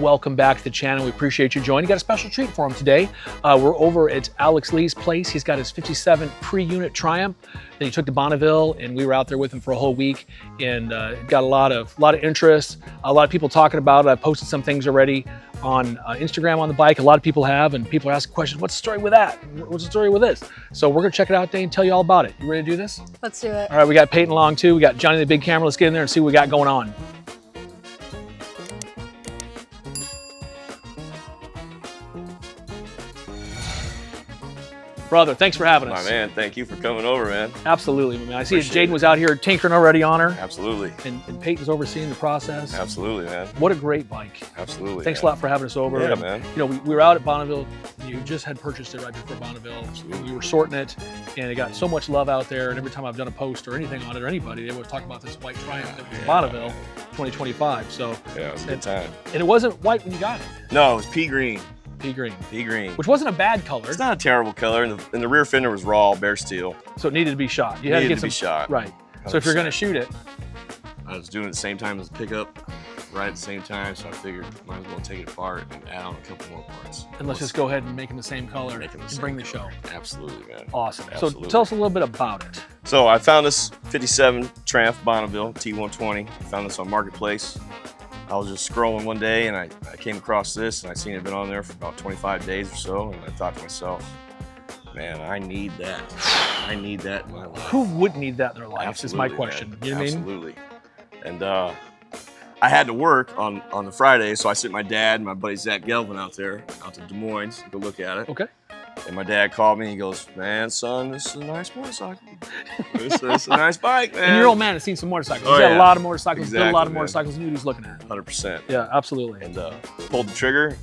welcome back to the channel. We appreciate you joining. Got a special treat for him today. We're over at Alex Lee's place. He's got his 57 pre-unit Triumph that he took to Bonneville, and we were out there with him for a whole week, and got a lot of interest. A lot of people talking about it. I posted some things already on Instagram on the bike. A lot of people have, and people are asking questions. What's the story with that? What's the story with this? So we're gonna check it out today and tell you all about it. You ready to do this? Let's do it. All right, we got Peyton along too. We got Johnny the big camera. Let's get in there and see what we got going on. Brother, thanks for having us. My man, thank you for coming over, man. Absolutely, man. I see Jaden was out here tinkering already on her. Absolutely. And Peyton's overseeing the process. Absolutely, man. What a great bike. Absolutely. Thanks a lot for having us over. Yeah, man. You know, we were out at Bonneville. You just had purchased it right before Bonneville. Absolutely. We were sorting it, and it got so much love out there. And every time I've done a post or anything on it or anybody, they always talk about this white Triumph that was in Bonneville 2025 So yeah, it was a good time. And it wasn't white when you got it. No, it was pea green. Pea green. Pea green. Which wasn't a bad color. It's not a terrible color, and the rear fender was raw, bare steel. So it needed to be shot. You had to get some shot. Right. 100%. So if you're going to shoot it. I was doing it at the same time as the pickup, right at the same time, so I figured might as well take it apart and add on a couple more parts. And let's just go ahead and make them the same color and bring the show. Absolutely, man. Awesome. Absolutely. So tell us a little bit about it. So I found this 57 Triumph Bonneville T120. Found this on Marketplace. I was just scrolling one day and I came across this, and I seen it had been on there for about 25 days or so, and I thought to myself, man, I need that. I need that in my life. Who would need that in their life? Absolutely, is my question. Man. You know what I mean? Absolutely. And I had to work on the Friday, so I sent my dad and my buddy Zach Gelvin out to Des Moines to go look at it. Okay. And my dad called me and he goes, man, son, this is a nice motorcycle. This is a nice bike, man. And your old man has seen some motorcycles. Oh, He's had yeah. a lot of motorcycles, Exactly, built a lot of man. motorcycles, and knew what he's looking at. 100%. Yeah, absolutely. And pulled the trigger,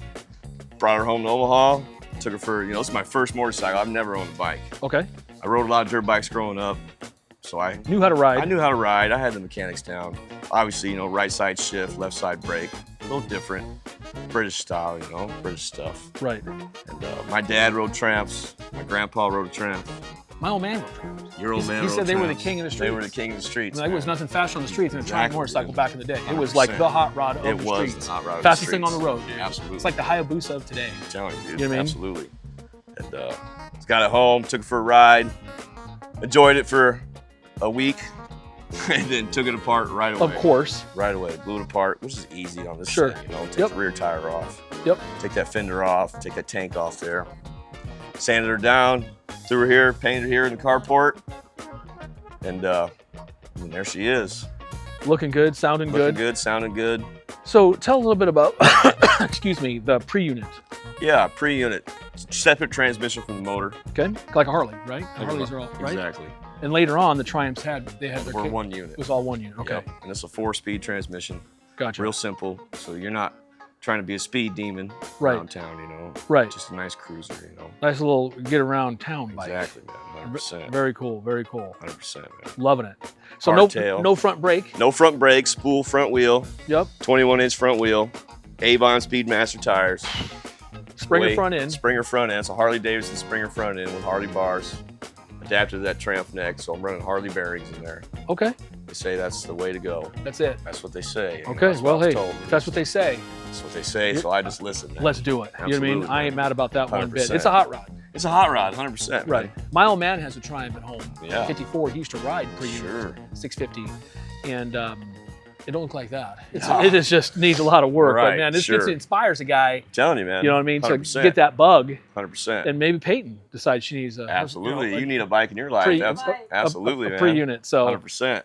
brought her home to Omaha, took her for, this is my first motorcycle. I've never owned a bike. Okay. I rode a lot of dirt bikes growing up, so I knew how to ride. I knew how to ride. I had the mechanics down. Obviously, right side shift, left side brake, a little different. British style, British stuff. Right. And my dad rode Tramps. My grandpa rode a Tramp. My old man rode Tramps. Your old man He rode said they were the Tramps. king of the streets. They were the king of the streets. There was nothing faster on the streets than a Triumph motorcycle back in the day. 100%. It was like the hot rod of the streets. It was the hot rod of Fastest the thing on the road, dude. Absolutely. It's like the Hayabusa of today. I'm telling you, dude. You know what I mean? Absolutely. And got it home, took it for a ride, enjoyed it for a week, and then took it apart right away. Of course. Right away. Blew it apart, which is easy on this Sure. thing, Take the rear tire off. Yep. Take that fender off, take that tank off there. Sanded her down, threw her here, painted her here in the carport. And there she is. Looking good, sounding Looking good. good, sounding good. So tell a little bit about, excuse me, the pre-unit. Yeah, pre-unit. Separate transmission from the motor. Okay, like a Harley, right? The Harleys are all, right? Exactly. And later on, the Triumphs they had their We're kit. one unit. It was all one unit, okay. Yeah. And it's a 4-speed transmission. Gotcha. Real simple, so you're not trying to be a speed demon around town, Right. Just a nice cruiser, Nice little get around town bike. Exactly, man. 100%. Very cool, very cool. 100%, man. Loving it. So Hardtail. no front brake. No front brake, spool front wheel. Yep. 21-inch front wheel. Avon Speedmaster tires. Springer front end. Springer front end. It's a Harley Davidson Springer front end with Harley bars. Adapted to that Triumph neck, so I'm running Harley bearings in there. Okay. They say that's the way to go. That's it. That's what they say. Okay, That's well, what I was hey, told. if that's what they say. That's what they say, so I just listen. Man. Let's do it. You know what I mean? Absolutely, I ain't mad about that one bit. 100%. It's a hot rod. It's a hot rod, 100%. Right. My old man has a Triumph at home. Yeah. 54. He used to ride pre-unit. Sure. 650. And it don't look like that. No. It just needs a lot of work. Right, But man, this sure. inspires a guy. I'm telling you, man. You know what I mean? 100%. So get that bug. 100%. And maybe Peyton decides she needs a Absolutely. You need a bike in your life. Absolutely, a man. pre-unit. So 100%.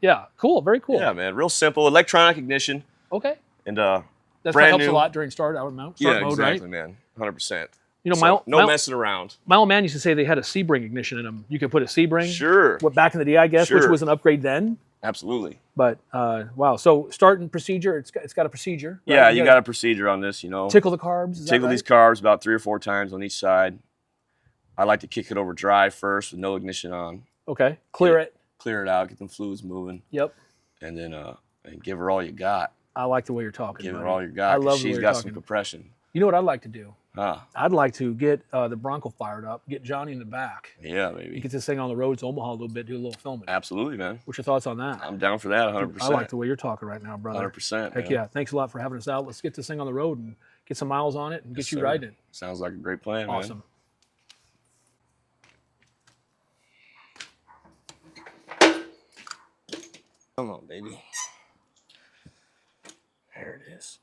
yeah, cool. Very cool. Yeah, man. Real simple. Electronic ignition. Okay. And That brand helps new. a lot during start mode, Yeah, right? exactly, man. 100%. You know, No messing around. my old man used to say they had a Sebring ignition in them. You could put a Sebring. Sure. What back in the day, I guess, which Sure. was an upgrade then. Absolutely. But wow, so starting procedure, it's got a procedure. Right? Yeah, you got a procedure on this, Tickle the carbs. Is that Tickle right? these carbs about 3 or 4 times on each side. I like to kick it over dry first with no ignition on. Okay, clear it. Clear it out, get them fluids moving. Yep. And then and give her all you got. I like the way you're talking. Give buddy. her all you got. I love the way She's you're got talking. some compression. You know what I'd like to do? I'd like to get the Bronco fired up, get Johnny in the back, Yeah, and maybe. get this thing on the road to Omaha a little bit, do a little filming. Absolutely, man. What's your thoughts on that? I'm down for that 100%. I like the way you're talking right now, brother. 100%. Heck yeah. Thanks a lot for having us out. Let's get this thing on the road and get some miles on it and get you riding it. Sounds like a great plan, man. Awesome. Come on, baby. There it is.